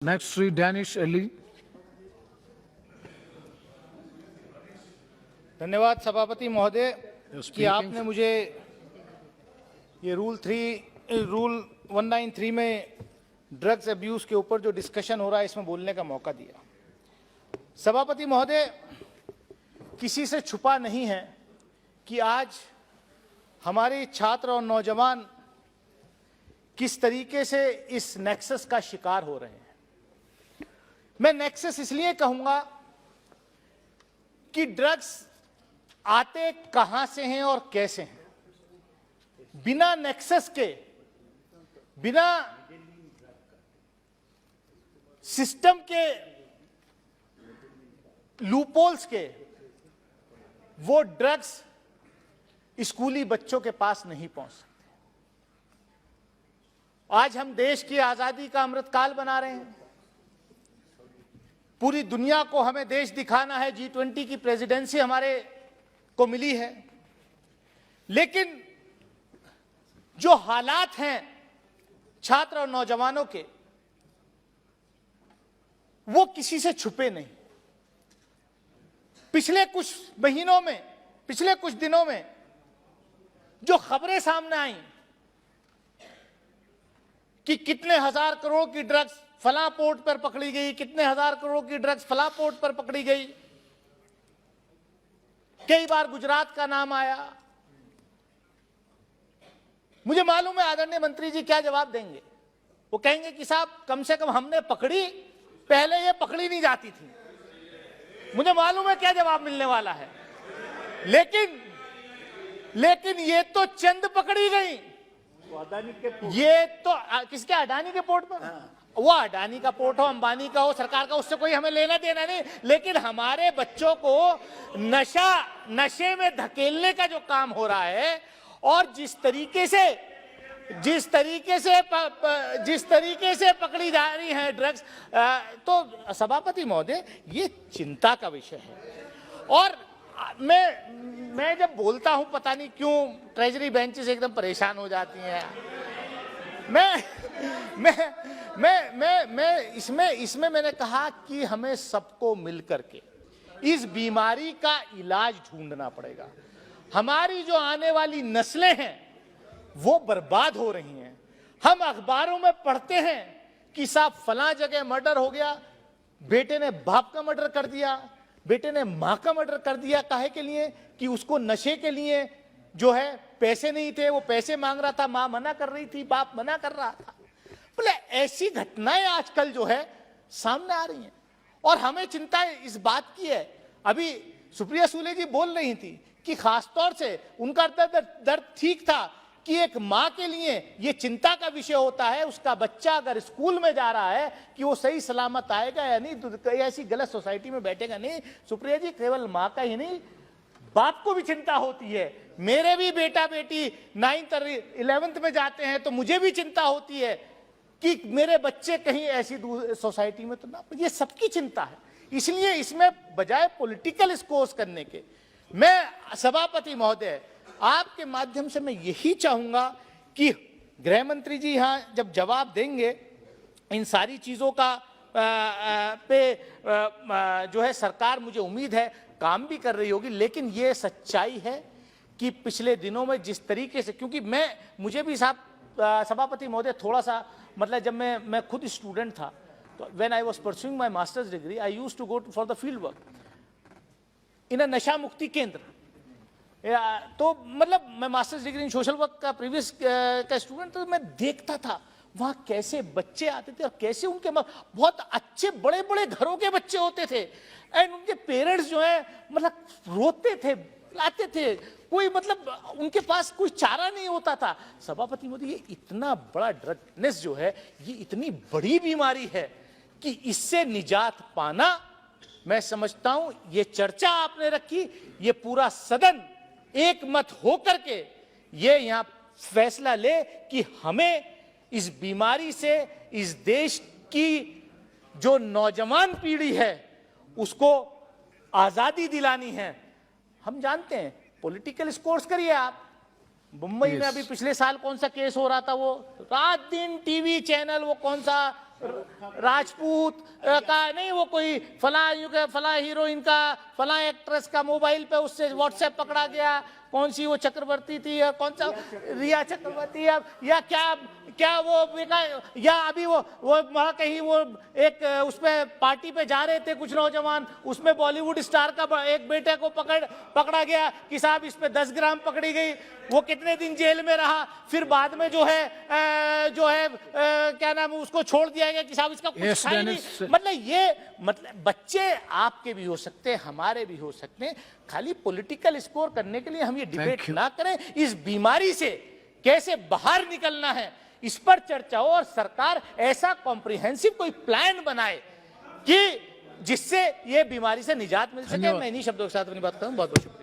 Next, Sri Danish Ali. धन्यवाद सभापति महोदय You're कि speaking. आपने मुझे ये रूल 193 में ड्रग्स अब्यूज के ऊपर जो डिस्कशन हो रहा है इसमें बोलने का मौका दिया। सभापति महोदय, किसी से छुपा नहीं है कि आज हमारे छात्र और नौजवान किस तरीके से इस नेक्सस का शिकार हो रहे हैं। मैं नेक्सस इसलिए कहूंगा कि ड्रग्स आते कहां से हैं और कैसे हैं। बिना नेक्सस के, बिना सिस्टम के लूपहोल्स के वो ड्रग्स स्कूली बच्चों के पास नहीं पहुंच सकते। आज हम देश की आजादी का अमृतकाल बना रहे हैं। पूरी दुनिया को हमें देश दिखाना है। G20 की प्रेसिडेंसी हमारे को मिली है, लेकिन जो हालात हैं छात्र और नौजवानों के, वो किसी से छुपे नहीं। पिछले कुछ महीनों में, पिछले कुछ दिनों में जो खबरें सामने आई कि कितने हजार करोड़ की ड्रग्स फला पोर्ट पर पकड़ी गई, कितने हजार करोड़ की ड्रग्स फला पोर्ट पर पकड़ी गई, कई बार गुजरात का नाम आया। मुझे मालूम है आदरणीय मंत्री जी क्या जवाब देंगे। वो कहेंगे कि साहब कम से कम हमने पकड़ी, पहले ये पकड़ी नहीं जाती थी। मुझे मालूम है क्या जवाब मिलने वाला है, लेकिन ये तो चंद पकड़ी गई। ये तो किसके, अडानी के पोर्ट पर। वो अडानी का पोर्ट हो, अंबानी का हो, सरकार का, उससे कोई हमें लेना देना नहीं। लेकिन हमारे बच्चों को नशे में धकेलने का जो काम हो रहा है और जिस तरीके से पकड़ी जा रही है ड्रग्स, तो सभापति महोदय ये चिंता का विषय है। और मैं जब बोलता हूं, पता नहीं क्यों ट्रेजरी बेंचेस एकदम परेशान हो जाती हैं। इसमें मैंने कहा कि हमें सबको मिलकर के इस बीमारी का इलाज ढूंढना पड़ेगा। हमारी जो आने वाली नस्लें हैं वो बर्बाद हो रही हैं। हम अखबारों में पढ़ते हैं कि साहब फलां जगह मर्डर हो गया, बेटे ने बाप का मर्डर कर दिया, बेटे ने मां का मर्डर कर दिया। काहे के लिए? कि उसको नशे के लिए जो है पैसे नहीं थे, वो पैसे मांग रहा था, मां मना कर रही थी, बाप मना कर रहा था। बोले ऐसी घटनाएं आजकल जो है सामने आ रही हैं और हमें चिंता इस बात की है। अभी सुप्रिया सुले जी बोल रही थी कि खासतौर से उनका दर्द ठीक था कि एक मां के लिए ये चिंता का विषय होता है उसका बच्चा अगर स्कूल में जा रहा है कि वो सही सलामत आएगा या नहीं, तो ऐसी गलत सोसाइटी में बैठेगा नहीं। सुप्रिया जी, केवल मां का ही नहीं, बाप को भी चिंता होती है। मेरे भी बेटा बेटी 9th और 11th में जाते हैं तो मुझे भी चिंता होती है कि मेरे बच्चे कहीं ऐसी सोसाइटी में तो ना। ये सबकी चिंता है। इसलिए इसमें बजाय पॉलिटिकल स्कोर्स करने के, मैं सभापति महोदय आपके माध्यम से मैं यही चाहूंगा कि गृह मंत्री जी यहां जब जवाब देंगे इन सारी चीजों का जो है सरकार, मुझे उम्मीद है काम भी कर रही होगी। लेकिन ये सच्चाई है कि पिछले दिनों में जिस तरीके से, क्योंकि मुझे भी साहब सभापति महोदय थोड़ा सा मतलब जब मैं खुद स्टूडेंट था तो when I was pursuing my masters degree I used to go for the field work in a नशा मुक्ति केंद्र। तो मतलब मैं masters degree in social work का प्रीवियस का स्टूडेंट, तो मैं देखता था वहां कैसे बच्चे आते थे और कैसे उनके बहुत अच्छे बड़े बड़े घरों के बच्चे होते थे एंड उनके पेरेंट्स जो है मतलब रोते थे, लाते थे, कोई मतलब उनके पास कोई चारा नहीं होता था। सभापति मोदी, ये इतना बड़ा ड्रगनेस जो है, ये इतनी बड़ी बीमारी है कि इससे निजात पाना, मैं समझता हूं ये चर्चा आपने रखी, ये पूरा सदन एक मत होकर के ये यहां फैसला ले कि हमें इस बीमारी से इस देश की जो नौजवान पीढ़ी है उसको आजादी दिलानी है। हम जानते हैं पॉलिटिकल स्कोर्स करिए आप, मुंबई में अभी पिछले साल कौन सा केस हो रहा था, वो रात दिन टीवी चैनल वो कौन सा राजपूत का नहीं, वो कोई फला हीरोइन का, फला एक्ट्रेस का मोबाइल पे उससे व्हाट्सएप पकड़ा गया, कौन सी वो चक्रवर्ती थी या कौन सा रिया चक्रवर्ती या क्या वो या अभी वो वहाँ कहीं वो एक उसमें पार्टी पे जा रहे थे कुछ नौजवान, उसमें बॉलीवुड स्टार का एक बेटे को पकड़ा गया कि साहब इस पे 10 ग्राम पकड़ी गई, वो कितने दिन जेल में रहा, फिर बाद में जो है क्या नाम उसको छोड़ दिया गया कि साहब इसका कुछ था ही नहीं। मतलब बच्चे आपके भी हो सकते हैं, हमारे भी हो सकते हैं, खाली पॉलिटिकल स्कोर करने के लिए हम ये डिबेट ना करें। इस बीमारी से कैसे बाहर निकलना है इस पर चर्चा हो और सरकार ऐसा कॉम्प्रिहेंसिव कोई प्लान बनाए कि जिससे ये बीमारी से निजात मिल सके। मैं इन्हीं शब्दों के साथ अपनी बात करूं। बहुत बहुत शुक्रिया।